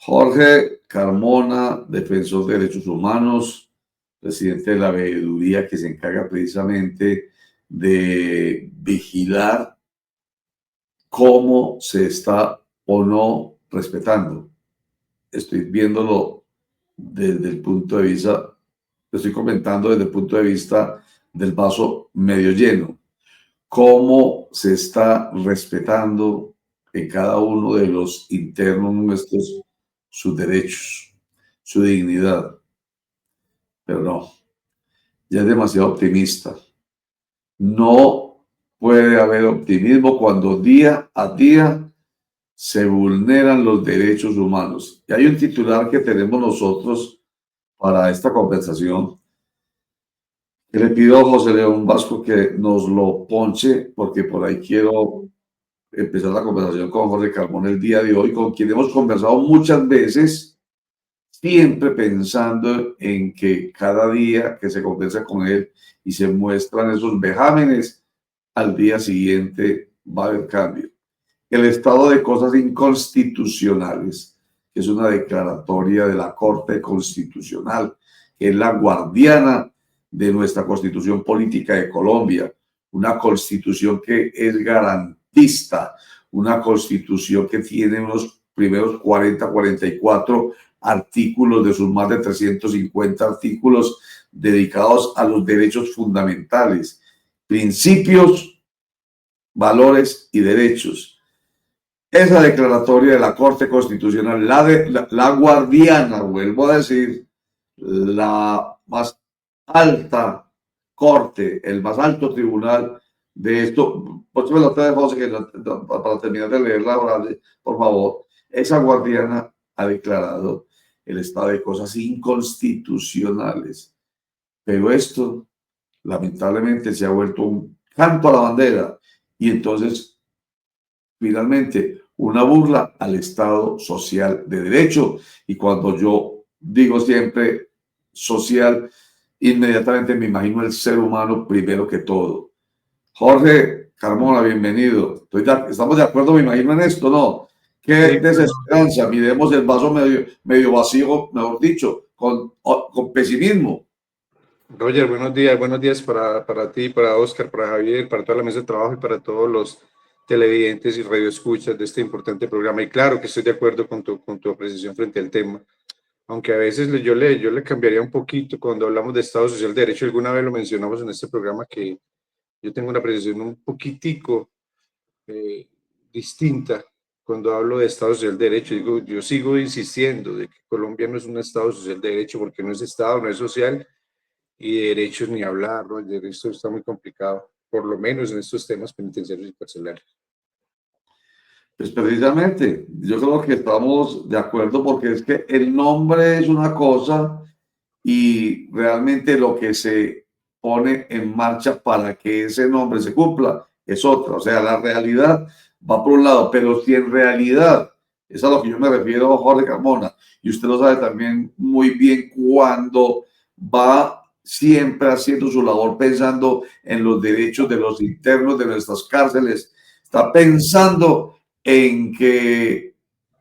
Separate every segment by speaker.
Speaker 1: Jorge Carmona, defensor de derechos humanos, presidente de la veeduría que se encarga precisamente de vigilar cómo se está o no respetando. Estoy viéndolo desde el punto de vista, lo estoy comentando desde el punto de vista del vaso medio lleno. Cómo se está respetando en cada uno de los internos nuestros sus derechos, su dignidad. Pero no, ya es demasiado optimista. No puede haber optimismo cuando día a día se vulneran los derechos humanos. Y hay un titular que tenemos nosotros para esta conversación que le pido a José León Vasco que nos lo ponche, porque por ahí quiero empezar la conversación con Jorge Carmona el día de hoy, con quien hemos conversado muchas veces, siempre pensando en que cada día que se conversa con él y se muestran esos vejámenes, al día siguiente va a haber cambio. El estado de cosas inconstitucionales, que es una declaratoria de la Corte Constitucional, que es la guardiana de nuestra constitución política de Colombia, una constitución que es garantista, una constitución que tiene unos primeros 40, 44 artículos de sus más de 350 artículos dedicados a los derechos fundamentales, principios, valores y derechos. Esa declaratoria de la Corte Constitucional, la guardiana, vuelvo a decir, la más alta corte, el más alto tribunal de esto, pues me lo trae José, que para terminar de leer la frase, por favor, esa guardiana ha declarado el estado de cosas inconstitucionales, pero esto lamentablemente se ha vuelto un canto a la bandera y entonces finalmente una burla al Estado social de derecho. Y cuando yo digo siempre social, inmediatamente me imagino el ser humano primero que todo. Jorge Carmona, bienvenido. ¿Estamos de acuerdo, me imagino, en esto, no? Qué
Speaker 2: Sí,
Speaker 1: desesperanza, miremos el vaso medio vacío, mejor dicho, con pesimismo.
Speaker 2: Roger, buenos días para ti, para Oscar, para Javier, para toda la mesa de trabajo y para todos los televidentes y radioescuchas de este importante programa. Y claro que estoy de acuerdo con tu apreciación frente al tema, aunque a veces yo le cambiaría un poquito cuando hablamos de Estado Social de Derecho. Alguna vez lo mencionamos en este programa que yo tengo una apreciación un poquitico eh, distinta cuando hablo de Estado Social de Derecho. Yo sigo insistiendo de que Colombia no es un Estado Social de Derecho porque no es Estado, no es social. Y de derechos ni hablar, ¿no? El derecho está muy complicado, por lo menos en estos temas penitenciarios y carcelarios.
Speaker 1: Pues precisamente, yo creo que estamos de acuerdo porque es que el nombre es una cosa y realmente lo que se pone en marcha para que ese nombre se cumpla es otra. O sea, la realidad va por un lado, pero si en realidad, es a lo que yo me refiero, Jorge Carmona, y usted lo sabe también muy bien, cuando va siempre haciendo su labor pensando en los derechos de los internos de nuestras cárceles, está pensando en que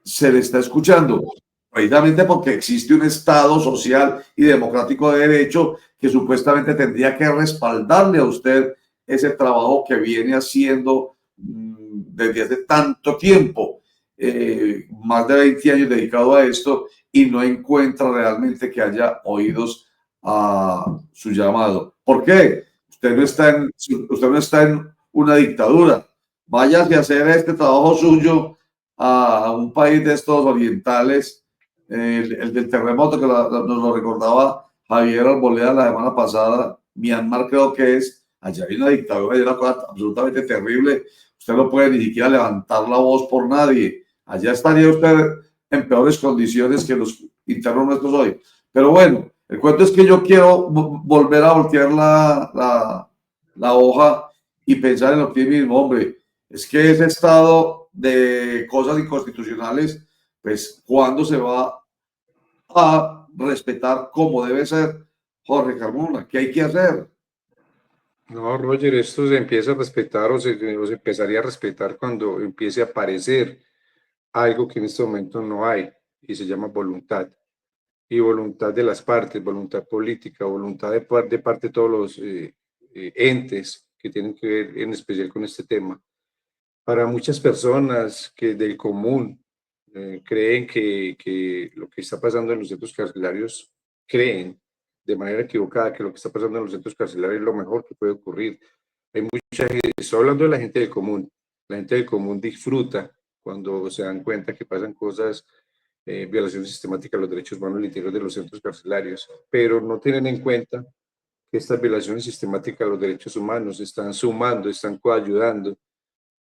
Speaker 1: se le está escuchando, precisamente porque existe un Estado social y democrático de derecho que supuestamente tendría que respaldarle a usted ese trabajo que viene haciendo desde hace tanto tiempo, más de 20 años dedicado a esto, y no encuentra realmente que haya oídos a su llamado. ¿Por qué? Usted no está en una dictadura. Váyase a hacer este trabajo suyo a un país de estos orientales, el del terremoto que nos lo recordaba Javier Arboleda la semana pasada, Myanmar creo que es, allá hay una dictadura, hay una cosa absolutamente terrible, usted no puede ni siquiera levantar la voz por nadie, allá estaría usted en peores condiciones que los internos nuestros hoy. Pero bueno, el cuento es que yo quiero volver a voltear la hoja y pensar en el optimismo, hombre, es que ese estado de cosas inconstitucionales, pues, ¿cuándo se va a respetar como debe ser, Jorge Carmona? ¿Qué hay que hacer?
Speaker 2: No, Roger, esto se empieza a respetar o se empezaría a respetar cuando empiece a aparecer algo que en este momento no hay. y se llama voluntad. Y voluntad de las partes, voluntad política, voluntad de parte de todos los entes que tienen que ver en especial con este tema. Para muchas personas que del común creen que lo que está pasando en los centros carcelarios, creen de manera equivocada que lo que está pasando en los centros carcelarios es lo mejor que puede ocurrir. Hay mucha gente, estoy hablando de la gente del común. La gente del común disfruta cuando se dan cuenta que pasan cosas, violaciones sistemáticas a los derechos humanos al interior de los centros carcelarios, pero no tienen en cuenta que estas violaciones sistemáticas a los derechos humanos están sumando, están coayudando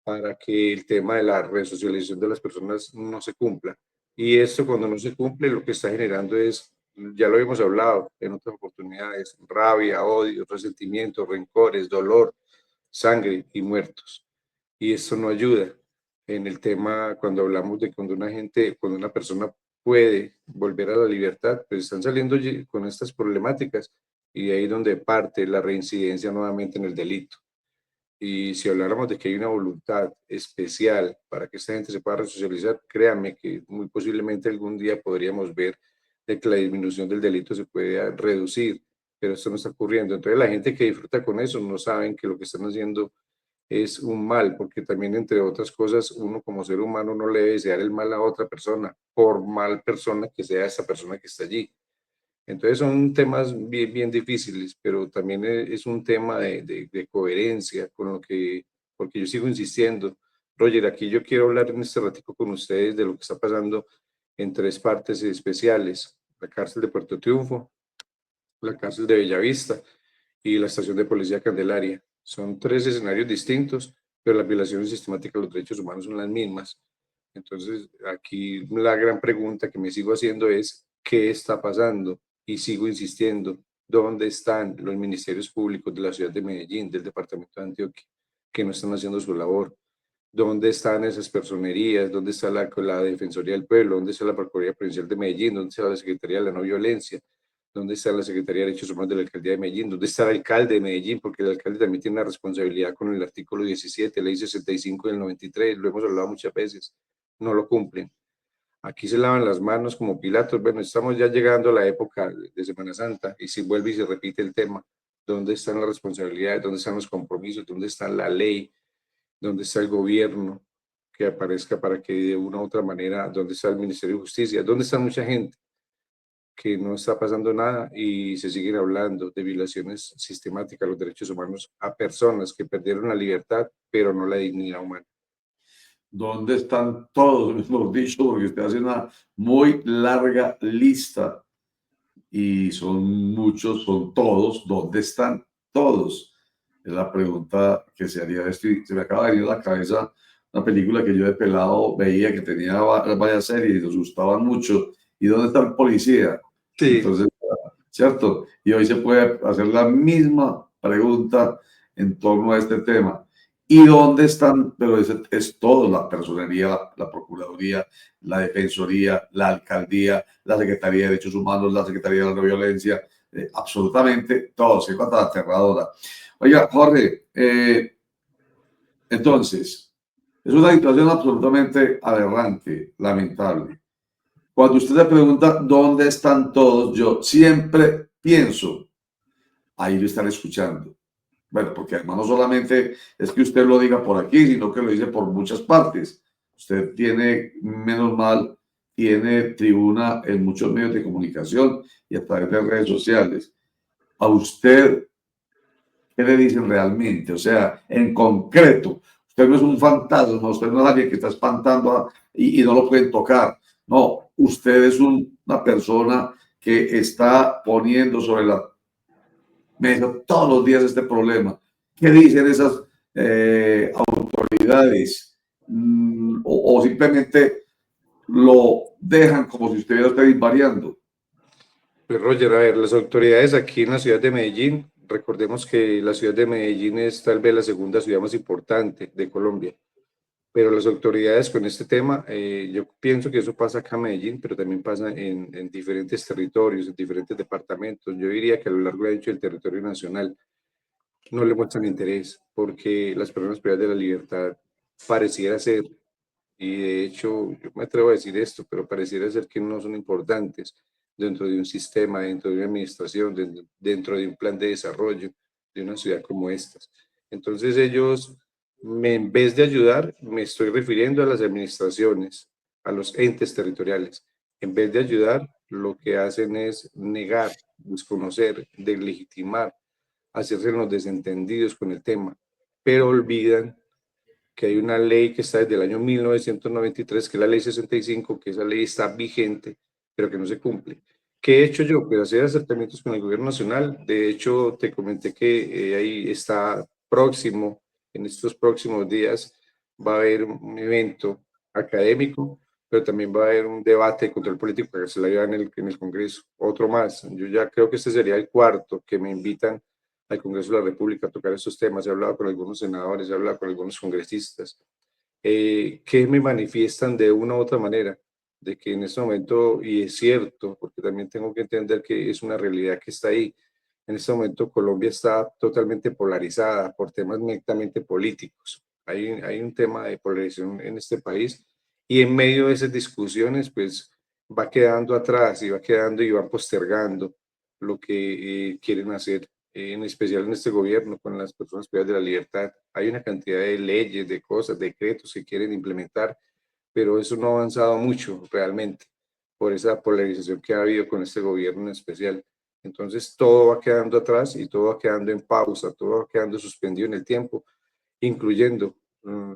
Speaker 2: para que el tema de la resocialización de las personas no se cumpla. Y esto cuando no se cumple lo que está generando es, ya lo hemos hablado en otras oportunidades, rabia, odio, resentimiento, rencores, dolor, sangre y muertos. Y esto no ayuda en el tema cuando hablamos de cuando una gente, cuando una persona puede volver a la libertad, pues están saliendo con estas problemáticas y ahí donde parte la reincidencia nuevamente en el delito. Y si habláramos de que hay una voluntad especial para que esta gente se pueda resocializar, créanme que muy posiblemente algún día podríamos ver de que la disminución del delito se puede reducir, pero esto no está ocurriendo. Entonces la gente que disfruta con eso no saben que lo que están haciendo es un mal, porque también entre otras cosas uno como ser humano no le debe desear el mal a otra persona, por mal persona que sea esa persona que está allí. Entonces son temas bien, bien difíciles, pero también es un tema de coherencia con lo que, porque yo sigo insistiendo. Roger, aquí yo quiero hablar en este ratico con ustedes de lo que está pasando en tres partes especiales: la cárcel de Puerto Triunfo, la cárcel de Bellavista y la estación de policía Candelaria. Son tres escenarios distintos, pero las violaciones sistemáticas de los derechos humanos son las mismas. Entonces, aquí la gran pregunta que me sigo haciendo es, ¿qué está pasando? Y sigo insistiendo, ¿dónde están los ministerios públicos de la ciudad de Medellín, del departamento de Antioquia, que no están haciendo su labor? ¿Dónde están esas personerías? ¿Dónde está la Defensoría del Pueblo? ¿Dónde está la Procuraduría Provincial de Medellín? ¿Dónde está la Secretaría de la No Violencia? ¿Dónde está la Secretaría de Derechos Humanos de la Alcaldía de Medellín? ¿Dónde está el alcalde de Medellín? Porque el alcalde también tiene una responsabilidad con el artículo 17, ley 65 del 93, lo hemos hablado muchas veces, no lo cumplen. Aquí se lavan las manos como Pilatos. Bueno, estamos ya llegando a la época de Semana Santa y si vuelve y se repite el tema, ¿dónde están las responsabilidades? ¿Dónde están los compromisos? ¿Dónde está la ley? ¿Dónde está el gobierno que aparezca para que de una u otra manera, dónde está el Ministerio de Justicia? ¿Dónde está mucha gente que no está pasando nada y se siguen hablando de violaciones sistemáticas a los derechos humanos a personas que perdieron la libertad, pero no la dignidad humana?
Speaker 1: ¿Dónde están todos? Mejor dicho, porque usted hace una muy larga lista y son muchos, son todos. ¿Dónde están todos? Es la pregunta que se haría esto. Y se me acaba de venir a la cabeza una película que yo de pelado veía que tenía varias series y nos gustaban mucho. ¿Y dónde está el policía?
Speaker 2: Sí,
Speaker 1: Entonces, ¿cierto? Y hoy se puede hacer la misma pregunta en torno a este tema. ¿Y dónde están? Pero es todo, la personería, la Procuraduría, la Defensoría, la Alcaldía, la Secretaría de Derechos Humanos, la Secretaría de la No Violencia, absolutamente todo, se trata aterradora. Oiga, Jorge, entonces, es una situación absolutamente aberrante, lamentable. Cuando usted se pregunta dónde están todos, yo siempre pienso, ahí lo están escuchando. Bueno, porque además no solamente es que usted lo diga por aquí, sino que lo dice por muchas partes. Usted tiene, menos mal, tiene tribuna en muchos medios de comunicación y a través de redes sociales. A usted, ¿qué le dicen realmente? O sea, en concreto, usted no es un fantasma, usted no es alguien que está espantando y no lo pueden tocar. No, usted es una persona que está poniendo sobre la mesa todos los días este problema. ¿Qué dicen esas autoridades? O simplemente lo dejan como si usted esté invariando.
Speaker 2: pues Roger, a ver, las autoridades aquí en la ciudad de Medellín, recordemos que la ciudad de Medellín es tal vez la segunda ciudad más importante de Colombia, pero las autoridades con este tema, yo pienso que eso pasa acá en Medellín, pero también pasa en diferentes territorios, en diferentes departamentos. Yo diría que a lo largo y ancho del territorio nacional no le muestran interés, porque las personas privadas de la libertad pareciera ser y de hecho yo me atrevo a decir esto, pero pareciera ser que no son importantes dentro de un sistema, dentro de una administración, dentro de un plan de desarrollo de una ciudad como esta. Entonces ellos, en vez de ayudar, me estoy refiriendo a las administraciones, a los entes territoriales. En vez de ayudar, lo que hacen es negar, desconocer, deslegitimar, hacerse los desentendidos con el tema, pero olvidan que hay una ley que está desde el año 1993, que es la ley 65, que esa ley está vigente, pero que no se cumple. ¿Qué he hecho yo? Pues hacer acercamientos con el gobierno nacional. De hecho, te comenté que ahí está próximo, en estos próximos días, va a haber un evento académico, pero también va a haber un debate de control político que se la lleva en el Congreso. Otro más. Yo ya creo que este sería el cuarto que me invitan al Congreso de la República a tocar estos temas. He hablado con algunos senadores, he hablado con algunos congresistas, que me manifiestan de una u otra manera de que en este momento, y es cierto, porque también tengo que entender que es una realidad que está ahí, en este momento Colombia está totalmente polarizada por temas netamente políticos. Hay un tema de polarización en este país y en medio de esas discusiones, pues va quedando atrás y va quedando y va postergando lo que quieren hacer, en especial en este gobierno, con las personas privadas de la libertad. Hay una cantidad de leyes, de cosas, decretos que quieren implementar, pero eso no ha avanzado mucho realmente por esa polarización que ha habido con este gobierno en especial. Entonces todo va quedando atrás y todo va quedando en pausa, todo va quedando suspendido en el tiempo, incluyendo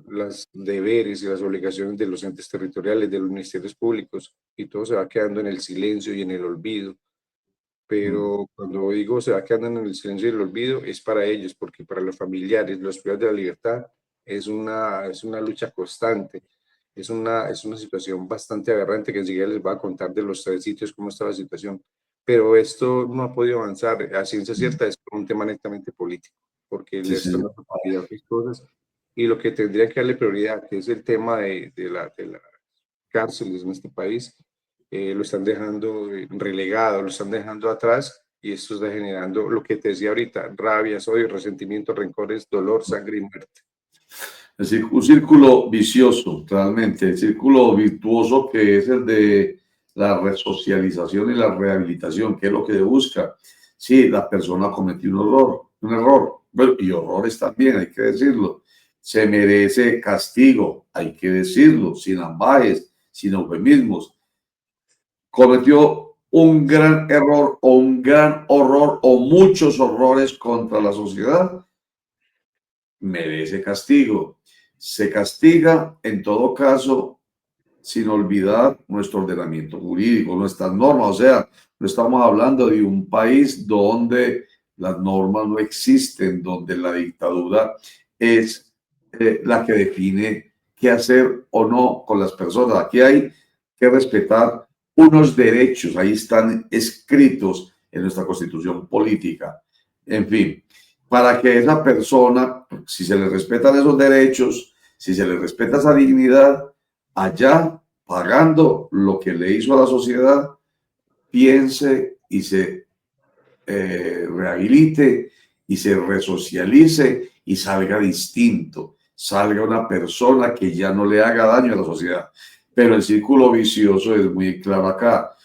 Speaker 2: las deberes y las obligaciones de los entes territoriales, de los ministerios públicos, y todo se va quedando en el silencio y en el olvido. Pero cuando digo se va quedando en el silencio y el olvido, es para ellos, porque para los familiares, los privados de la libertad, es una lucha constante, es una situación bastante aberrante que enseguida les va a contar de los tres sitios cómo está la situación. Pero esto no ha podido avanzar a ciencia cierta, es un tema netamente político, porque
Speaker 1: Sí,
Speaker 2: le están
Speaker 1: señor.
Speaker 2: dando prioridad a otras cosas, y lo que tendría que darle prioridad, que es el tema de las cárceles en este país, lo están dejando relegado, lo están dejando atrás, y esto está generando lo que te decía ahorita: rabias, odio, resentimiento, rencores, dolor, sangre y muerte.
Speaker 1: Es decir, un círculo vicioso, realmente, el círculo virtuoso que es el de la resocialización y la rehabilitación, que es lo que busca. Sí, la persona cometió un error, bueno, y horrores también, hay que decirlo. Se merece castigo, hay que decirlo, sin ambajes, sin eufemismos. Cometió un gran error o un gran horror o muchos horrores contra la sociedad, merece castigo. Se castiga, en todo caso, sin olvidar nuestro ordenamiento jurídico, nuestras normas. O sea, no estamos hablando de un país donde las normas no existen, donde la dictadura es la que define qué hacer o no con las personas. Aquí hay que respetar unos derechos, ahí están escritos en nuestra constitución política. En fin, para que esa persona, si se le respetan esos derechos, si se le respeta esa dignidad, allá, pagando lo que le hizo a la sociedad, piense y se rehabilite y se resocialice y salga distinto, salga una persona que ya no le haga daño a la sociedad. Pero el círculo vicioso es muy claro acá.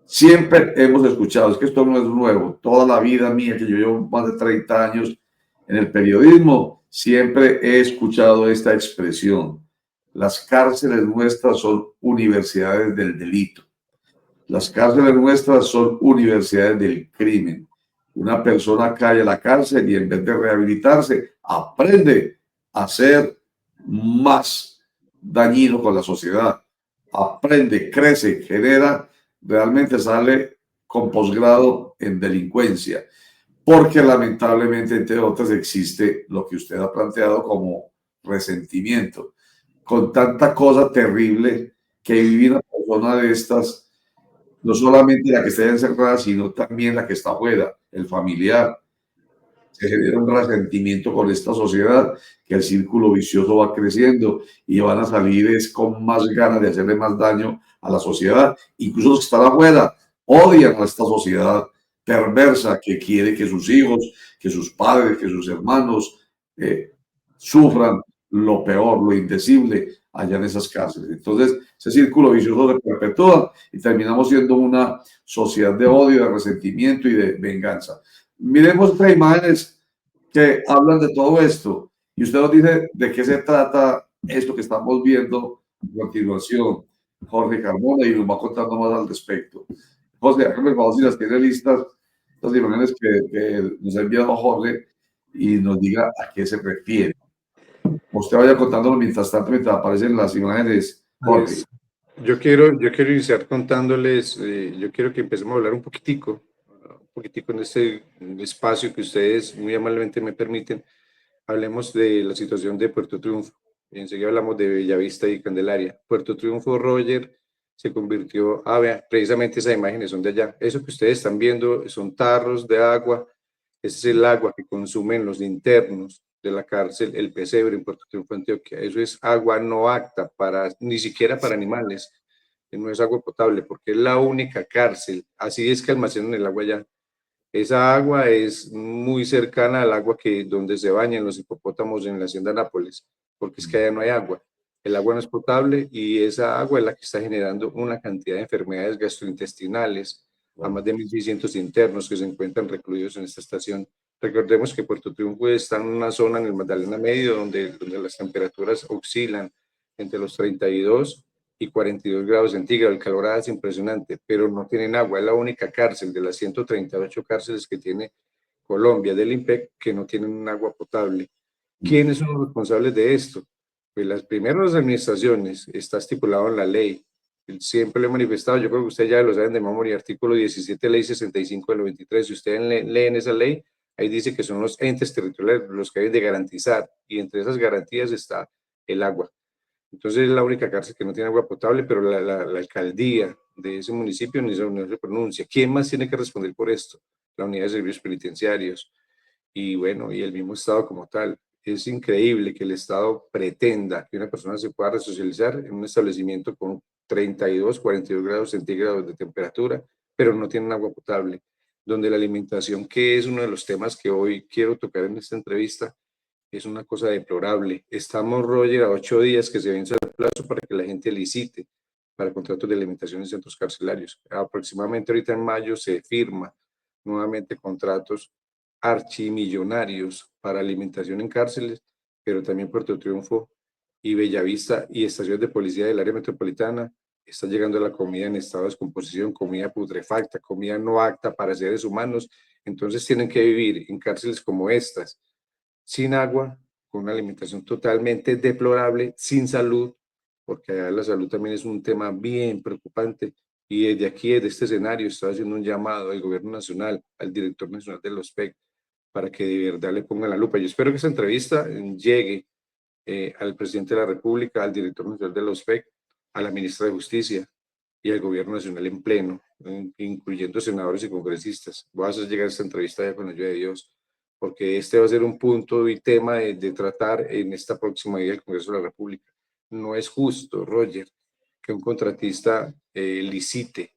Speaker 1: Siempre hemos escuchado, es que esto no es nuevo, toda la vida mía, que yo llevo más de 30 años en el periodismo, siempre he escuchado esta expresión: las cárceles nuestras son universidades del delito, las cárceles nuestras son universidades del crimen. Una persona cae a la cárcel y en vez de rehabilitarse, aprende a ser más dañino con la sociedad, aprende, crece, genera, realmente sale con posgrado en delincuencia, porque lamentablemente, entre otras, existe lo que usted ha planteado como resentimiento. Con tanta cosa terrible que vive una persona de estas, no solamente la que está encerrada, sino también la que está afuera, el familiar. Se genera un resentimiento con esta sociedad, que el círculo vicioso va creciendo y van a salir es con más ganas de hacerle más daño a la sociedad. Incluso los que están afuera odian a esta sociedad perversa que quiere que sus hijos, que sus padres, que sus hermanos sufran lo peor, lo indecible allá en esas cárceles. Entonces, ese círculo vicioso se perpetúa y terminamos siendo una sociedad de odio, de resentimiento y de venganza. Miremos estas imágenes que hablan de todo esto y usted nos dice de qué se trata esto que estamos viendo a continuación. Jorge Carmona y nos va contando más al respecto. José, hágame el favor si las tiene listas, las imágenes que nos ha enviado Jorge y nos diga a qué se refiere. Usted vaya contándolo mientras tanto, mientras aparecen las imágenes, Jorge.
Speaker 2: Yo quiero iniciar contándoles, yo quiero que empecemos a hablar un poquitico en este espacio que ustedes muy amablemente me permiten. Hablemos de la situación de Puerto Triunfo. Enseguida hablamos de Bellavista y Candelaria. Puerto Triunfo, Roger, se convirtió, vean, precisamente esas imágenes son de allá. Eso que ustedes están viendo son tarros de agua. Ese es el agua que consumen los internos de la cárcel El Pesebre en Puerto Triunfo, Antioquia. Eso es agua no apta para, ni siquiera para animales. No es agua potable porque es la única cárcel. Así es que almacenan el agua allá. Esa agua es muy cercana al agua que donde se bañan los hipopótamos en la hacienda Nápoles, porque es que allá no hay agua. El agua no es potable y esa agua es la que está generando una cantidad de enfermedades gastrointestinales a más de 1.600 internos que se encuentran recluidos en esta estación. Recordemos que Puerto Triunfo está en una zona en el Magdalena Medio donde las temperaturas oscilan entre los 32 y 42 grados centígrados. El calor es impresionante, pero no tienen agua. Es la única cárcel de las 138 cárceles que tiene Colombia del IMPEC que no tienen un agua potable. ¿Quiénes son los responsables de esto? Pues las primeras administraciones, está estipulado en la ley. Siempre lo he manifestado, yo creo que ustedes ya lo saben de memoria, artículo 17, ley 65 del 93. Si ustedes leen esa ley, ahí dice que son los entes territoriales los que deben de garantizar, y entre esas garantías está el agua. Entonces es la única cárcel que no tiene agua potable, pero la alcaldía de ese municipio ni se pronuncia. ¿Quién más tiene que responder por esto? La unidad de servicios penitenciarios y bueno, y el mismo Estado como tal. Es increíble que el Estado pretenda que una persona se pueda resocializar en un establecimiento con 32, 42 grados centígrados de temperatura, pero no tienen agua potable, donde la alimentación, que es uno de los temas que hoy quiero tocar en esta entrevista, es una cosa deplorable. Estamos, Roger, a 8 días que se vence el plazo para que la gente licite para contratos de alimentación en centros carcelarios. Aproximadamente ahorita en mayo se firma nuevamente contratos archimillonarios para alimentación en cárceles, pero también Puerto Triunfo y Bellavista y estaciones de policía del área metropolitana está llegando la comida en estado de descomposición, comida putrefacta, comida no apta para seres humanos. Entonces tienen que vivir en cárceles como estas, sin agua, con una alimentación totalmente deplorable, sin salud, porque allá la salud también es un tema bien preocupante. Y desde aquí, desde este escenario, estoy haciendo un llamado al gobierno nacional, al director nacional de los PEC, para que de verdad le pongan la lupa. Yo espero que esta entrevista llegue al presidente de la República, al director nacional de los PEC, a la ministra de Justicia y al gobierno nacional en pleno, incluyendo senadores y congresistas. Voy a hacer llegar esta entrevista ya con la ayuda de Dios, porque este va a ser un punto y tema de tratar en esta próxima día del Congreso de la República. No es justo, Roger, que un contratista licite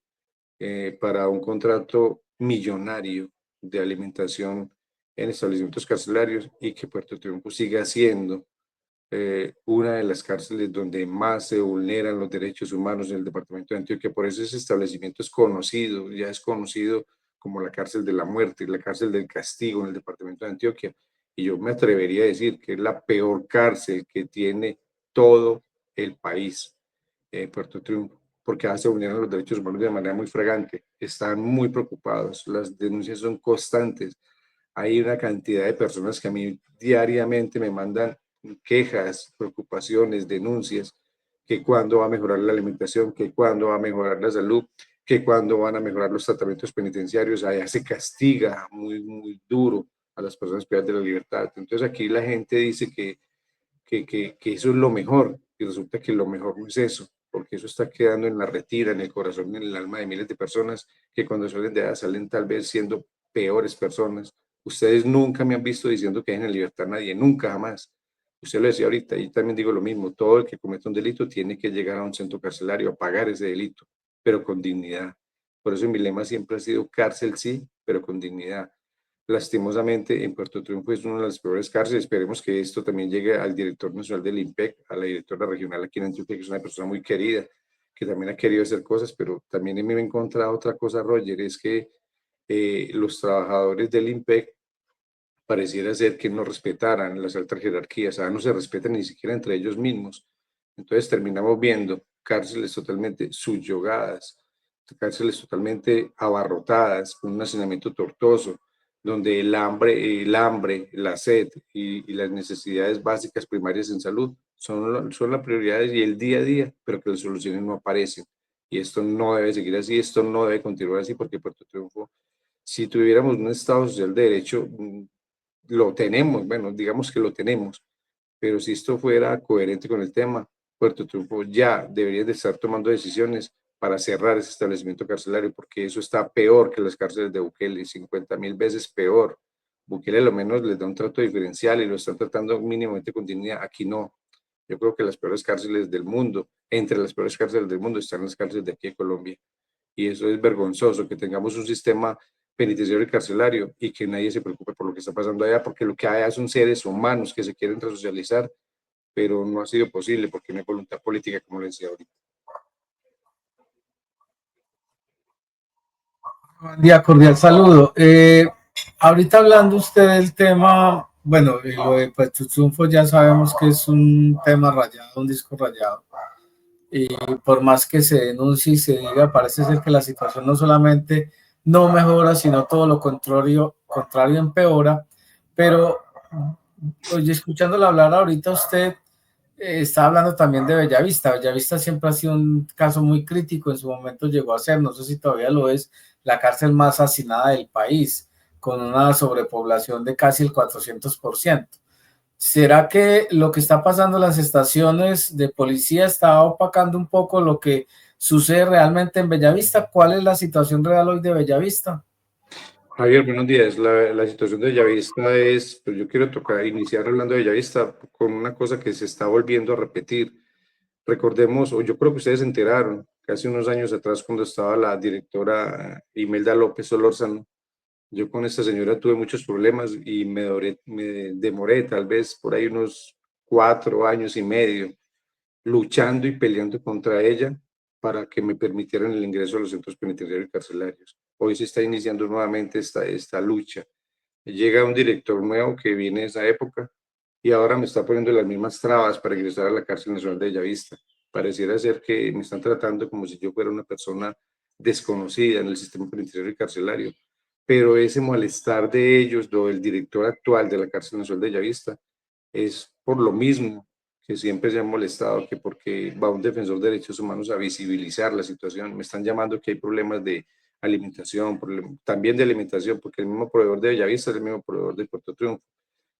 Speaker 2: para un contrato millonario de alimentación en establecimientos carcelarios y que Puerto Triunfo siga siendo una de las cárceles donde más se vulneran los derechos humanos en el departamento de Antioquia. Por eso ese establecimiento es conocido, ya es conocido como la cárcel de la muerte, la cárcel del castigo en el departamento de Antioquia. Y yo me atrevería a decir que es la peor cárcel que tiene todo el país, Puerto Triunfo, porque se vulneran los derechos humanos de manera muy fragante. Están muy preocupados, las denuncias son constantes. Hay una cantidad de personas que a mí diariamente me mandan quejas, preocupaciones, denuncias, que cuándo va a mejorar la alimentación, que cuándo va a mejorar la salud, que cuándo van a mejorar los tratamientos penitenciarios. Allá se castiga muy, muy duro a las personas privadas de la libertad. Entonces aquí la gente dice que eso es lo mejor, y resulta que lo mejor no es eso, porque eso está quedando en la retira, en el corazón, en el alma de miles de personas que cuando salen de edad salen tal vez siendo peores personas. Ustedes nunca me han visto diciendo que dejen en libertad a nadie, nunca, jamás. Usted lo decía ahorita, y también digo lo mismo, todo el que cometa un delito tiene que llegar a un centro carcelario a pagar ese delito, pero con dignidad. Por eso mi lema siempre ha sido cárcel sí, pero con dignidad. lastimosamente en Puerto Triunfo es una de las peores cárceles. Esperemos que esto también llegue al director nacional del IMPEC, a la directora regional aquí en Antioquia, que es una persona muy querida, que también ha querido hacer cosas, pero también me he encontrado otra cosa, Roger, es que los trabajadores del IMPEC pareciera ser que no respetaran las altas jerarquías, no se respetan ni siquiera entre ellos mismos. Entonces terminamos viendo cárceles totalmente subyogadas, cárceles totalmente abarrotadas, con un hacinamiento tortuoso, donde el hambre, la sed y las necesidades básicas primarias en salud son las prioridades y el día a día, pero que las soluciones no aparecen. Y esto no debe seguir así, esto no debe continuar así, porque Puerto Triunfo, si tuviéramos un Estado social de derecho, lo tenemos, bueno, digamos que lo tenemos, pero si esto fuera coherente con el tema, Puerto Triunfo ya debería de estar tomando decisiones para cerrar ese establecimiento carcelario, porque eso está peor que las cárceles de Bukele, 50.000 veces peor. Bukele a lo menos les da un trato diferencial y lo están tratando mínimamente con dignidad. Aquí no. Yo creo que las peores cárceles del mundo, entre las peores cárceles del mundo, están las cárceles de aquí de Colombia. Y eso es vergonzoso, que tengamos un sistema penitenciario y carcelario y que nadie se preocupe por lo que está pasando allá, porque lo que hay son seres humanos que se quieren resocializar, pero no ha sido posible porque no hay voluntad política, como le decía ahorita.
Speaker 3: Buen día, cordial saludo. Ahorita hablando usted del tema, bueno, lo de Puerto Triunfo ya sabemos que es un tema rayado, un disco rayado. Y por más que se denuncie y se diga, parece ser que la situación no solamente no mejora, sino todo lo contrario empeora. Pero, oye, escuchándolo hablar ahorita usted, está hablando también de Bellavista. Bellavista siempre ha sido un caso muy crítico, en su momento llegó a ser, no sé si todavía lo es, la cárcel más hacinada del país, con una sobrepoblación de casi el 400%. ¿Será que lo que está pasando en las estaciones de policía está opacando un poco lo que sucede realmente en Bellavista? ¿Cuál es la situación real hoy de Bellavista?
Speaker 2: Javier, buenos días. La situación de Bellavista es, pues yo quiero iniciar hablando de Bellavista con una cosa que se está volviendo a repetir. Recordemos, o yo creo que ustedes se enteraron, que hace unos años atrás cuando estaba la directora Imelda López Solórzano, yo con esta señora tuve muchos problemas y me demoré tal vez por ahí unos 4 años y medio luchando y peleando contra ella para que me permitieran el ingreso a los centros penitenciarios y carcelarios. Hoy se está iniciando nuevamente esta lucha. Llega un director nuevo que viene de esa época y ahora me está poniendo las mismas trabas para ingresar a la cárcel nacional de Bellavista. Pareciera ser que me están tratando como si yo fuera una persona desconocida en el sistema penitenciario y carcelario, pero ese malestar de ellos, lo del director actual de la cárcel nacional de Bellavista, es por lo mismo que siempre se han molestado, que porque va un defensor de derechos humanos a visibilizar la situación. Me están llamando que hay problemas de alimentación, también de alimentación, porque el mismo proveedor de Bellavista es el mismo proveedor de Puerto Triunfo.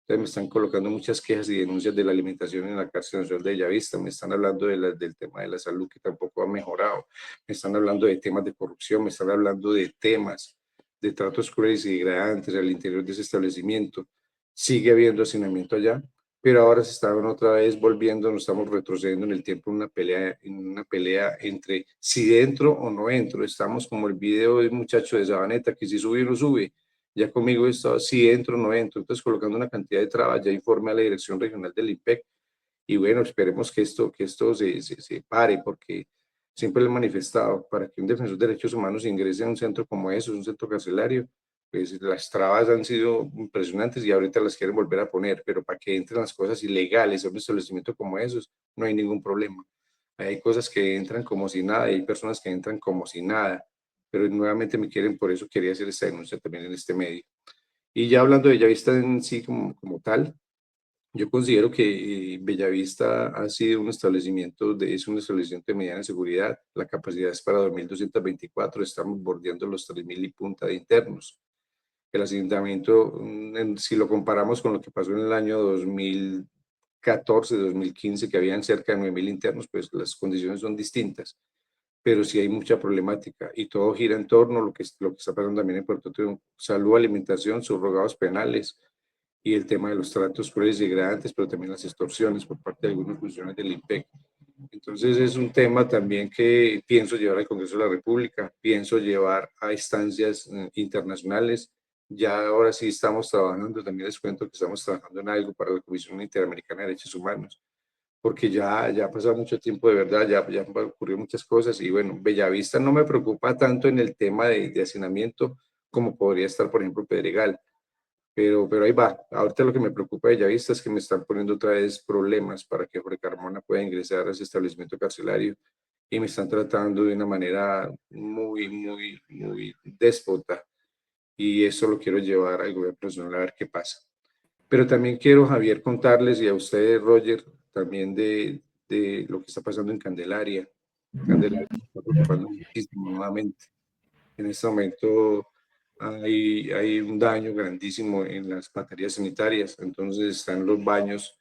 Speaker 2: Entonces me están colocando muchas quejas y denuncias de la alimentación en la cárcel nacional de Bellavista, me están hablando del tema de la salud que tampoco ha mejorado, me están hablando de temas de corrupción, me están hablando de temas de tratos crueles y degradantes al interior de ese establecimiento. Sigue habiendo hacinamiento allá, pero ahora se estaban otra vez volviendo, nos estamos retrocediendo en el tiempo en una pelea entre si dentro o no entro. Estamos como el video del muchacho de Sabaneta, que si sube o no sube. Ya conmigo está si entro o no entro. Entonces colocando una cantidad de trabas, ya informe a la Dirección Regional del IMPEC. Y bueno, esperemos que esto se pare, porque siempre le he manifestado, para que un defensor de derechos humanos ingrese a un centro como eso, un centro carcelario, pues las trabas han sido impresionantes y ahorita las quieren volver a poner, pero para que entren las cosas ilegales a un establecimiento como esos, no hay ningún problema. Hay cosas que entran como si nada y hay personas que entran como si nada, pero nuevamente me quieren, por eso quería hacer esta denuncia también en este medio. Y ya hablando de Bellavista en sí como tal, yo considero que Bellavista ha sido es un establecimiento de mediana seguridad. La capacidad es para 2.224, estamos bordeando los 3.000 y punta de internos. El asentamiento, si lo comparamos con lo que pasó en el año 2014, 2015, que habían cerca de 9.000 internos, pues las condiciones son distintas, pero sí hay mucha problemática y todo gira en torno a lo que está pasando también en Puerto Triunfo: salud, alimentación, subrogados penales y el tema de los tratos crueles y degradantes, pero también las extorsiones por parte de algunos funcionarios del IMPEC. Entonces es un tema también que pienso llevar al Congreso de la República, pienso llevar a instancias internacionales Ya ahora sí estamos trabajando, también les cuento que estamos trabajando en algo para la Comisión Interamericana de Derechos Humanos, porque ya ha pasado mucho tiempo de verdad, ya han ocurrido muchas cosas y bueno, Bellavista no me preocupa tanto en el tema de hacinamiento como podría estar, por ejemplo, Pedregal, pero ahí va. Ahorita lo que me preocupa de Bellavista es que me están poniendo otra vez problemas para que Jorge Carmona pueda ingresar a ese establecimiento carcelario y me están tratando de una manera muy déspota y eso lo quiero llevar al gobierno nacional a ver qué pasa. Pero también quiero, Javier, contarles y a ustedes, Roger, también de lo que está pasando en Candelaria. Candelaria me está preocupando muchísimo nuevamente. En este momento hay un daño grandísimo en las baterías sanitarias, entonces están los baños.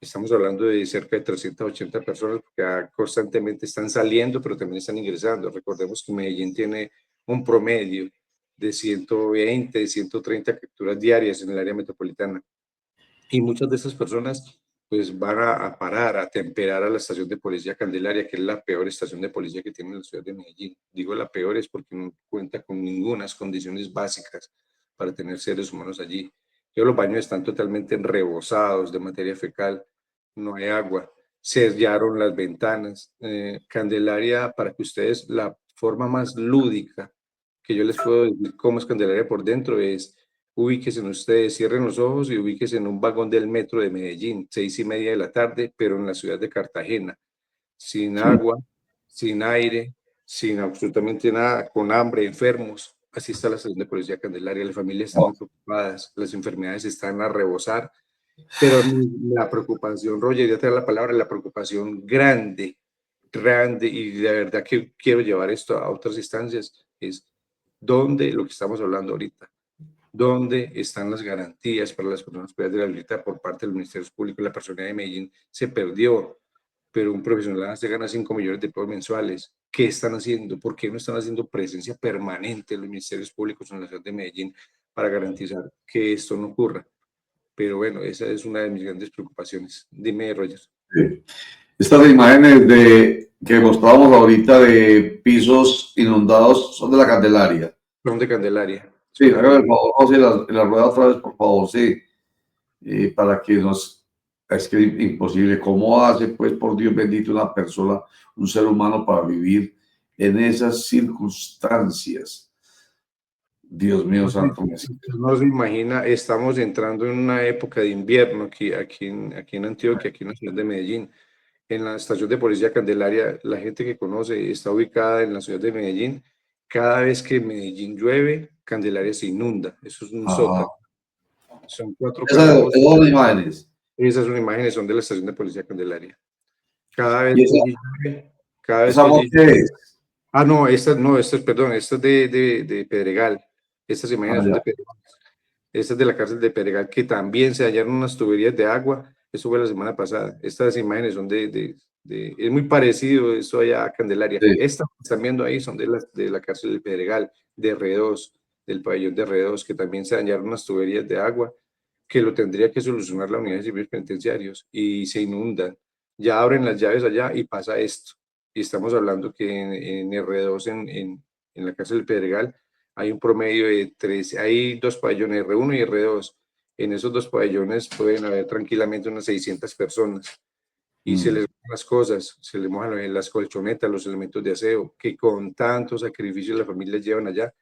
Speaker 2: Estamos hablando de cerca de 380 personas que constantemente están saliendo, pero también están ingresando. Recordemos que Medellín tiene un promedio de 120, 130 capturas diarias en el área metropolitana. Y muchas de esas personas pues van a parar, a temperar a la estación de policía Candelaria, que es la peor estación de policía que tiene la ciudad de Medellín. Digo la peor es porque no cuenta con ninguna condiciones básicas para tener seres humanos allí. Los baños están totalmente rebosados de materia fecal, no hay agua, sellaron las ventanas. Candelaria, para que ustedes, la forma más lúdica que yo les puedo decir cómo es Candelaria por dentro es: ubíquense en ustedes, cierren los ojos y ubíquense en un vagón del metro de Medellín, 6:30 de la tarde, pero en la ciudad de Cartagena, sin agua, sin aire, sin absolutamente nada, con hambre, enfermos. Así está la estación de policía Candelaria, las familias están muy preocupadas, las enfermedades están a rebosar, pero la preocupación, Roger, ya te da la palabra, la preocupación grande, y la verdad que quiero llevar esto a otras instancias, es dónde, lo que estamos hablando ahorita, dónde están las garantías para las personas privadas de la libertad por parte del Ministerio Público. La persona de Medellín se perdió, pero un profesional se gana 5 millones de pesos mensuales. ¿Qué están haciendo? ¿Por qué no están haciendo presencia permanente en los ministerios públicos en la ciudad de Medellín para garantizar que esto no ocurra? Pero bueno, esa es una de mis grandes preocupaciones. Dime, Roger.
Speaker 1: Sí. Estas imágenes que mostrábamos ahorita de pisos inundados son de la Candelaria.
Speaker 2: Son de Candelaria.
Speaker 1: Sí, hágame el favor, José, la rueda otra vez, por favor, sí. Para que nos... Es que es imposible. ¿Cómo hace, pues, por Dios bendito, una persona, un ser humano, para vivir en esas circunstancias? Dios mío, santo.
Speaker 2: No se imagina, estamos entrando en una época de invierno aquí en Antioquia, aquí en la ciudad de Medellín. En la estación de policía Candelaria, la gente que conoce está ubicada en la ciudad de Medellín. Cada vez que Medellín llueve, Candelaria se inunda. Eso es un sótano. Son 4 calabozos.
Speaker 1: Esas son imágenes.
Speaker 2: Esas son imágenes, son de la estación de policía Candelaria. Cada vez
Speaker 1: ¿Y
Speaker 2: que allí llueve, cada vez
Speaker 1: esa
Speaker 2: que allí
Speaker 1: qué
Speaker 2: llueve.
Speaker 1: es?
Speaker 2: Ah, no, perdón, esta es de Pedregal. Estas imágenes son de Pedregal. Esta es de la cárcel de Pedregal, que también se hallaron unas tuberías de agua. Eso fue la semana pasada. Estas imágenes son es muy parecido eso allá a Candelaria.
Speaker 1: Sí.
Speaker 2: Estas que están viendo ahí son de la cárcel de Pedregal, de R2, del pabellón de R2, que también se hallaron unas tuberías de agua que lo tendría que solucionar la unidad de servicios penitenciarios y se inundan. Ya abren las llaves allá y pasa esto. Y estamos hablando que en R2, en la cárcel de Pedregal, hay un promedio de 3, hay 2 pabellones, R1 y R2. En esos 2 pabellones pueden haber tranquilamente unas 600 personas y se les mojan las cosas, se les mojan las colchonetas, los elementos de aseo, que con tanto sacrificio las familias llevan allá.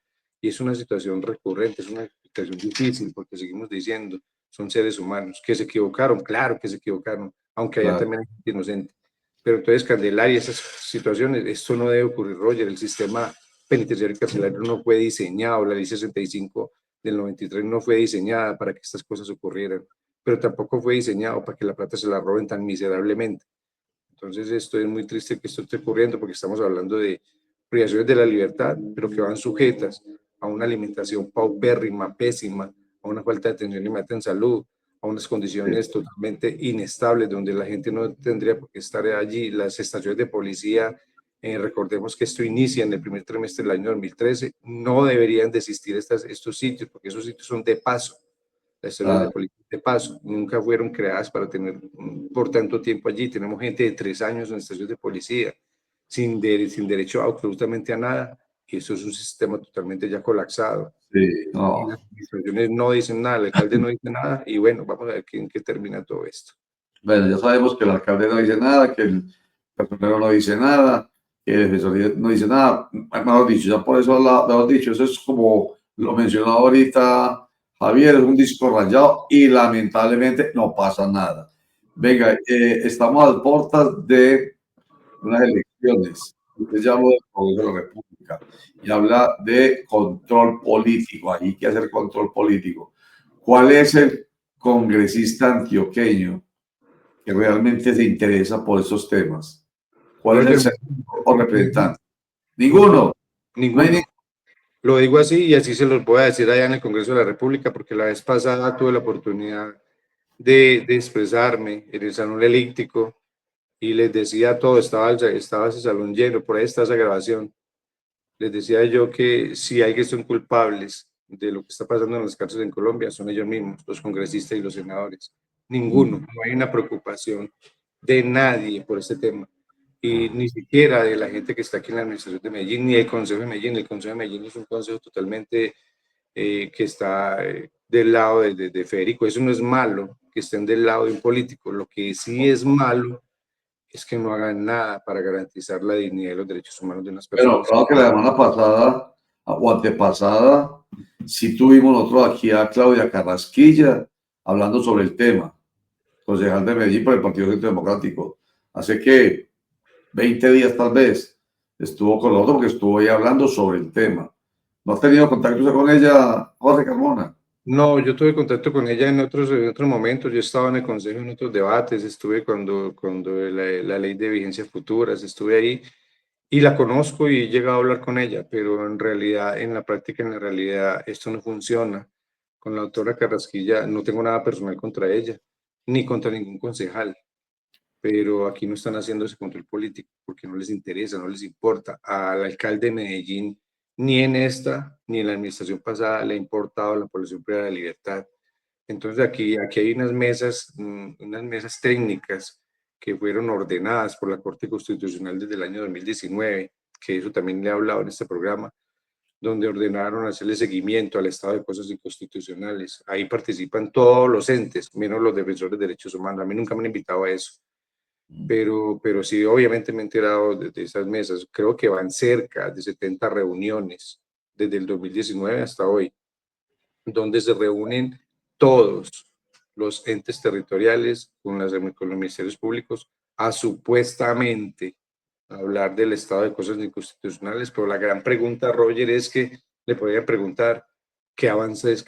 Speaker 2: Y es una situación recurrente, es una situación difícil, porque seguimos diciendo, son seres humanos, que se equivocaron, claro que se equivocaron, aunque allá también hay gente inocente. Pero entonces, Candelaria, esas situaciones, esto no debe ocurrir, Roger. El sistema penitenciario y carcelario no fue diseñado, la ley 65 del 93 no fue diseñada para que estas cosas ocurrieran, pero tampoco fue diseñado para que la plata se la roben tan miserablemente. Entonces, esto es muy triste que esto esté ocurriendo porque estamos hablando de privaciones de la libertad, pero que van sujetas a una alimentación paupérrima, pésima, a una falta de atención inmediata en salud, a unas condiciones totalmente inestables donde la gente no tendría por qué estar allí. Las estaciones de policía, recordemos que esto inicia en el primer trimestre del año 2013, no deberían de existir estos sitios porque esos sitios son de paso. Las estaciones de policía de paso nunca fueron creadas para tener por tanto tiempo allí. Tenemos gente de 3 años en estaciones de policía sin derecho absolutamente a nada y eso es un sistema totalmente ya colapsado.
Speaker 1: Sí,
Speaker 2: Y
Speaker 1: no.
Speaker 2: las administraciones no dicen nada, el alcalde no dice nada, y bueno, vamos a ver en qué termina todo esto.
Speaker 1: Bueno, ya sabemos que el alcalde no dice nada, que el personero no dice nada, que el defensoría no dice nada. Mejor dicho, ya por eso, mejor dicho, eso es como lo mencionó ahorita Javier, es un disco rayado y lamentablemente no pasa nada. Venga, estamos a las puertas de unas elecciones. Usted ya habló del Congreso de la República y habla de control político. Hay que hacer control político. ¿Cuál es el congresista antioqueño que realmente se interesa por esos temas? ¿Cuál es el senador o representante? Ninguno. No hay
Speaker 2: Ninguno. Lo digo así y así se los voy a decir allá en el Congreso de la República, porque la vez pasada tuve la oportunidad de expresarme en el salón elíptico y les decía todo, estaba ese salón lleno, por ahí está esa grabación. Les decía yo que si hay que son culpables de lo que está pasando en las cárceles en Colombia, son ellos mismos, los congresistas y los senadores. Ninguno, no hay una preocupación de nadie por este tema. Y ni siquiera de la gente que está aquí en la administración de Medellín, ni el Consejo de Medellín. El Consejo de Medellín es un consejo totalmente que está del lado de Federico. Eso no es malo, que estén del lado de un político. Lo que sí es malo es que no hagan nada para garantizar la dignidad y los derechos humanos de unas
Speaker 1: Pero
Speaker 2: personas.
Speaker 1: claro que la semana pasada o antepasada sí tuvimos nosotros aquí a Claudia Carrasquilla hablando sobre el tema, concejal de Medellín por el Partido Centro Democrático. Hace que 20 días tal vez estuvo con nosotros porque estuvo ahí hablando sobre el tema. ¿No has tenido contacto con ella, Jorge Carmona?
Speaker 2: No, yo tuve contacto con ella en otros momentos. Yo estaba en el consejo en otros debates, estuve cuando la ley de vigencias futuras, estuve ahí y la conozco y he llegado a hablar con ella, pero en realidad, en la práctica, en la realidad, esto no funciona. Con la doctora Carrasquilla no tengo nada personal contra ella, ni contra ningún concejal, pero aquí no están haciendo ese control político porque no les interesa, no les importa. Al alcalde de Medellín, ni en esta, ni en la administración pasada, le ha importado la población privada de libertad. Entonces aquí hay unas mesas técnicas que fueron ordenadas por la Corte Constitucional desde el año 2019, que eso también le he hablado en este programa, donde ordenaron hacerle seguimiento al estado de cosas inconstitucionales. Ahí participan todos los entes, menos los defensores de derechos humanos. A mí nunca me han invitado a eso, pero sí, obviamente me he enterado de esas mesas. Creo que van cerca de 70 reuniones desde el 2019 hasta hoy, donde se reúnen todos los entes territoriales con los ministerios públicos a supuestamente hablar del estado de cosas inconstitucionales, pero la gran pregunta, Roger, es que le podrían preguntar qué avances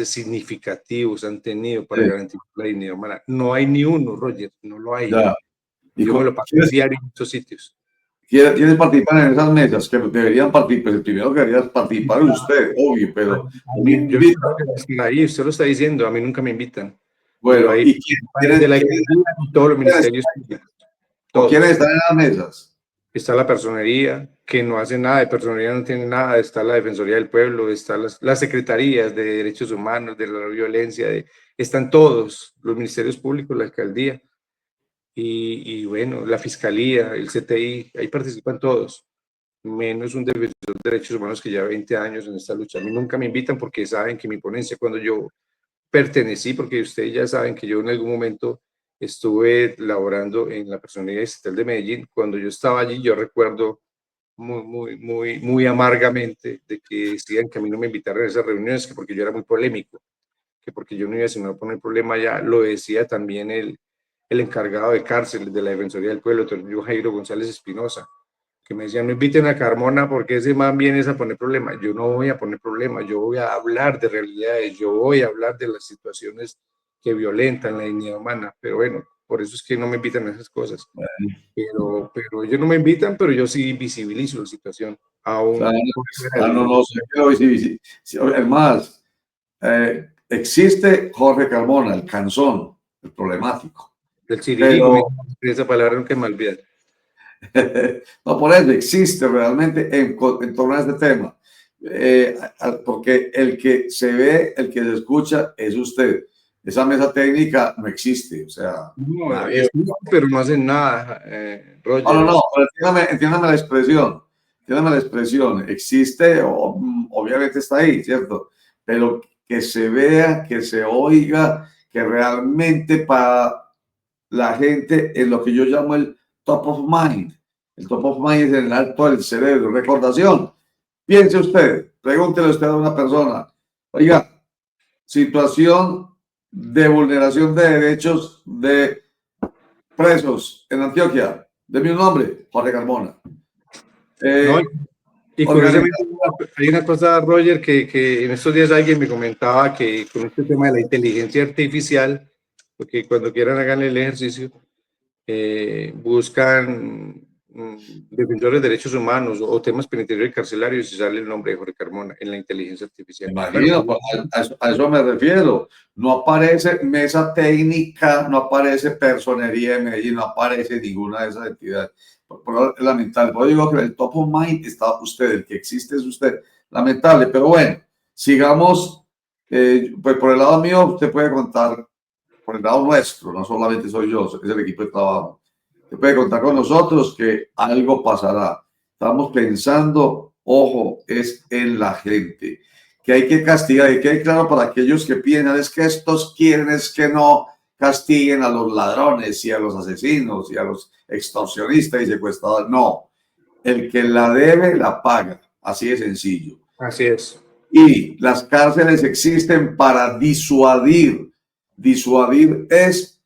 Speaker 2: significativos han tenido para garantizar la dignidad humana. No hay ni uno, Roger, no lo hay.
Speaker 1: Ya.
Speaker 2: Yo me lo paso diario en estos sitios.
Speaker 1: ¿Quiénes participan en esas mesas? Que deberían participar, pues el primero que debería participar es usted, obvio, pero
Speaker 2: Yo ahí, usted lo está diciendo, a mí nunca me invitan.
Speaker 1: bueno,
Speaker 2: ahí,
Speaker 1: ¿y
Speaker 2: todos los ministerios públicos.
Speaker 1: ¿Quiénes están en las mesas?
Speaker 2: Está la personería, que no hace nada, de personería no tiene nada, está la Defensoría del Pueblo, están las secretarías de Derechos Humanos, de la violencia, están todos los ministerios públicos, la alcaldía, y bueno, la Fiscalía, el CTI, ahí participan todos, menos un defensor de derechos humanos que lleva 20 años en esta lucha. A mí nunca me invitan porque saben que mi ponencia, cuando yo pertenecí, porque ustedes ya saben que yo en algún momento estuve laborando en la Personería Distrital de Medellín. Cuando yo estaba allí, yo recuerdo muy amargamente de que decían que a mí no me invitaron a esas reuniones, que porque yo era muy polémico, que porque yo no iba a poner problema allá. Lo decía también el encargado de cárceles de la Defensoría del Pueblo, el Jairo González Espinosa, que me decían, no inviten a Carmona porque ese man viene a poner problemas. Yo no voy a poner problemas, yo voy a hablar de realidades, yo voy a hablar de las situaciones que violentan la dignidad humana, pero bueno, por eso es que no me invitan a esas cosas. Pero ellos no me invitan, pero yo sí visibilizo la situación. Aún
Speaker 1: no sé qué lo visibilizo. Es más, existe Jorge Carmona, el canzón, el problemático.
Speaker 2: El cirílico, esa palabra nunca me olvida.
Speaker 1: No, por eso existe realmente en torno a este tema. Porque el que se ve, el que se escucha es usted. Esa mesa técnica no existe, o sea...
Speaker 2: pero no hacen nada, Roger.
Speaker 1: No, pero entiéndame la expresión. entiéndame la expresión, existe, obviamente está ahí, ¿cierto? Pero que se vea, que se oiga, que realmente para la gente en lo que yo llamo el top of mind. El top of mind es en el alto del cerebro, recordación. Piense usted, pregúntele usted a una persona, oiga, situación de vulneración de derechos de presos en Antioquia. Deme un nombre, Jorge Carmona.
Speaker 2: No, y curiosamente hay una cosa, Roger, que en estos días alguien me comentaba que con este tema de la inteligencia artificial, porque cuando quieran hagan el ejercicio, buscan defensores de derechos humanos o temas penitenciarios y carcelarios y sale el nombre de Jorge Carmona en la inteligencia artificial.
Speaker 1: Imagino,
Speaker 2: Bueno,
Speaker 1: a eso me refiero. No aparece mesa técnica, no aparece personería de Medellín, no aparece ninguna de esas entidades. Es lamentable. Por eso digo que el top of mind está usted, el que existe es usted. Lamentable, pero bueno, sigamos. Pues por el lado mío, usted puede contar, por el lado nuestro, no solamente soy yo, es el equipo de trabajo. Usted puede contar con nosotros que algo pasará. Estamos pensando, ojo, es en la gente, que hay que castigar, y que hay claro para aquellos que piensan, es que estos quieren, es que no castiguen a los ladrones y a los asesinos y a los extorsionistas y secuestradores. No, el que la debe, la paga. Así de sencillo.
Speaker 2: así es.
Speaker 1: Y las cárceles existen para disuadir. Disuadir es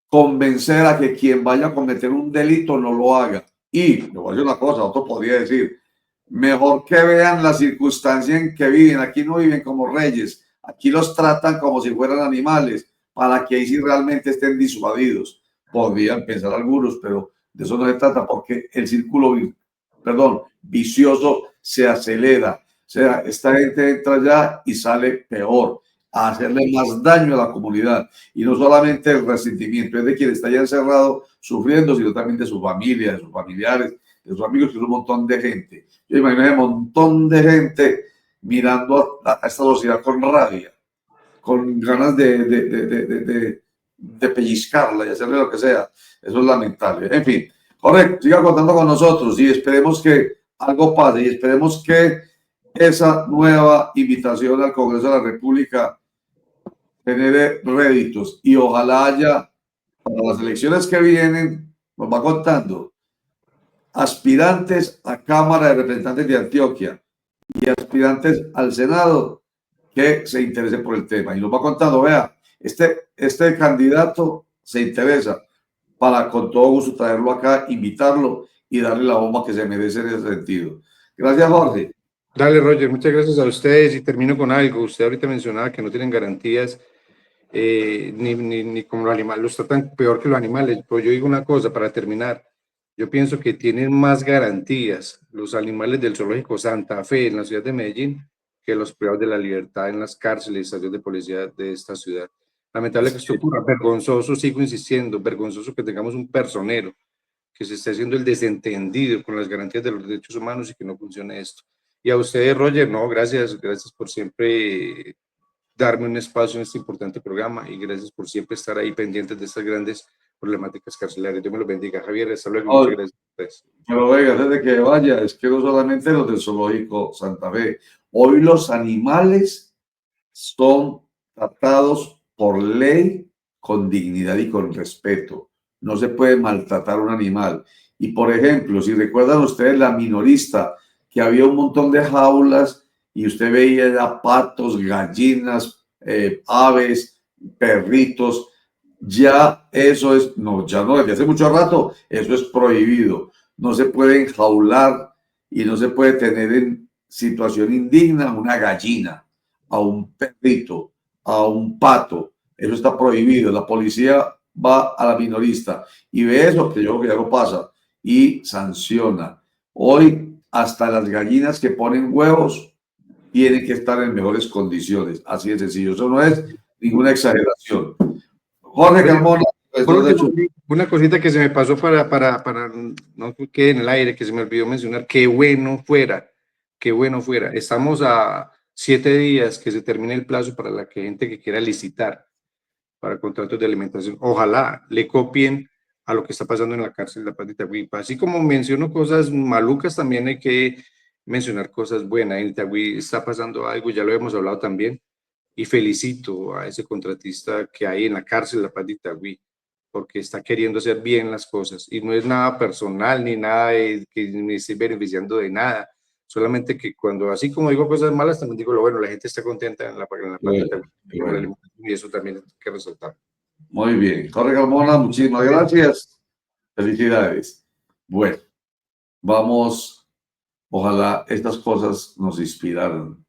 Speaker 1: convencer a que quien vaya a cometer un delito no lo haga. Y le voy a decir una cosa, otro podría decir, mejor que vean la circunstancia en que viven. Aquí no viven como reyes, aquí los tratan como si fueran animales, para que ahí sí realmente estén disuadidos. Podrían pensar algunos, pero de eso no se trata, porque el círculo, vicioso se acelera. O sea, esta gente entra allá y sale peor, a hacerle más daño a la comunidad. Y no solamente el resentimiento es de quien está ya encerrado sufriendo, sino también de su familia, de sus familiares, de sus amigos, que es un montón de gente. Yo imagino un montón de gente mirando a esta sociedad con rabia, con ganas de pellizcarla y hacerle lo que sea. Eso es lamentable. En fin, Jorge, siga contando con nosotros y esperemos que algo pase y esperemos que esa nueva invitación al Congreso de la República genere réditos y ojalá haya, para las elecciones que vienen, nos va contando, aspirantes a Cámara de Representantes de Antioquia y aspirantes al Senado que se interesen por el tema. Y nos va contando, vea, este candidato se interesa, para con todo gusto traerlo acá, invitarlo y darle la bomba que se merece en ese sentido. Gracias, Jorge.
Speaker 2: Dale, Roger, muchas gracias a ustedes y termino con algo. Usted ahorita mencionaba que no tienen garantías ni como los animales, los tratan peor que los animales. Pero yo digo una cosa para terminar. Yo pienso que tienen más garantías los animales del zoológico Santa Fe en la ciudad de Medellín que los privados de la libertad en las cárceles y estaciones de policía de esta ciudad. Lamentable que esto ocurra, vergonzoso, sigo insistiendo, vergonzoso que tengamos un personero que se esté haciendo el desentendido con las garantías de los derechos humanos y que no funcione esto. Y a ustedes, Roger, no, gracias por siempre darme un espacio en este importante programa y gracias por siempre estar ahí pendientes de estas grandes problemáticas carcelarias. Dios me los bendiga. Javier, hasta luego. Muchas gracias a ustedes.
Speaker 1: Pero oiga, desde que vaya, es que no solamente los del zoológico Santa Fe, hoy los animales son tratados por ley con dignidad y con respeto. No se puede maltratar a un animal. Y por ejemplo, si recuerdan ustedes la minorista, que había un montón de jaulas y usted veía patos, gallinas, aves, perritos, ya eso es, no, ya no, desde hace mucho rato, eso es prohibido. No se puede enjaular y no se puede tener en situación indigna una gallina, a un perrito, a un pato. Eso está prohibido. La policía va a la minorista y ve eso, que yo creo que ya no pasa, y sanciona. Hoy hasta las gallinas que ponen huevos tienen que estar en mejores condiciones. Así de sencillo. Eso no es ninguna exageración. Jorge Carmona.
Speaker 2: Una cosita que se me pasó para no quede en el aire, que se me olvidó mencionar, qué bueno fuera. Estamos a 7 días que se termine el plazo para la gente que quiera licitar para contratos de alimentación. Ojalá le copien a lo que está pasando en la cárcel de La Paz de Itagüí. Así como menciono cosas malucas, también hay que mencionar cosas buenas. En Itagüí está pasando algo, ya lo hemos hablado también, y felicito a ese contratista que hay en la cárcel de La Paz de Itagüí, porque está queriendo hacer bien las cosas, y no es nada personal, ni nada que me esté beneficiando de nada, solamente que cuando, así como digo cosas malas, también digo lo bueno, la gente está contenta en la Paz de Itagüí,
Speaker 1: Bueno,
Speaker 2: y eso también hay que resaltar.
Speaker 1: muy bien. Jorge Carmona, muchísimas gracias. Felicidades. Bueno, vamos, ojalá estas cosas nos inspiraran.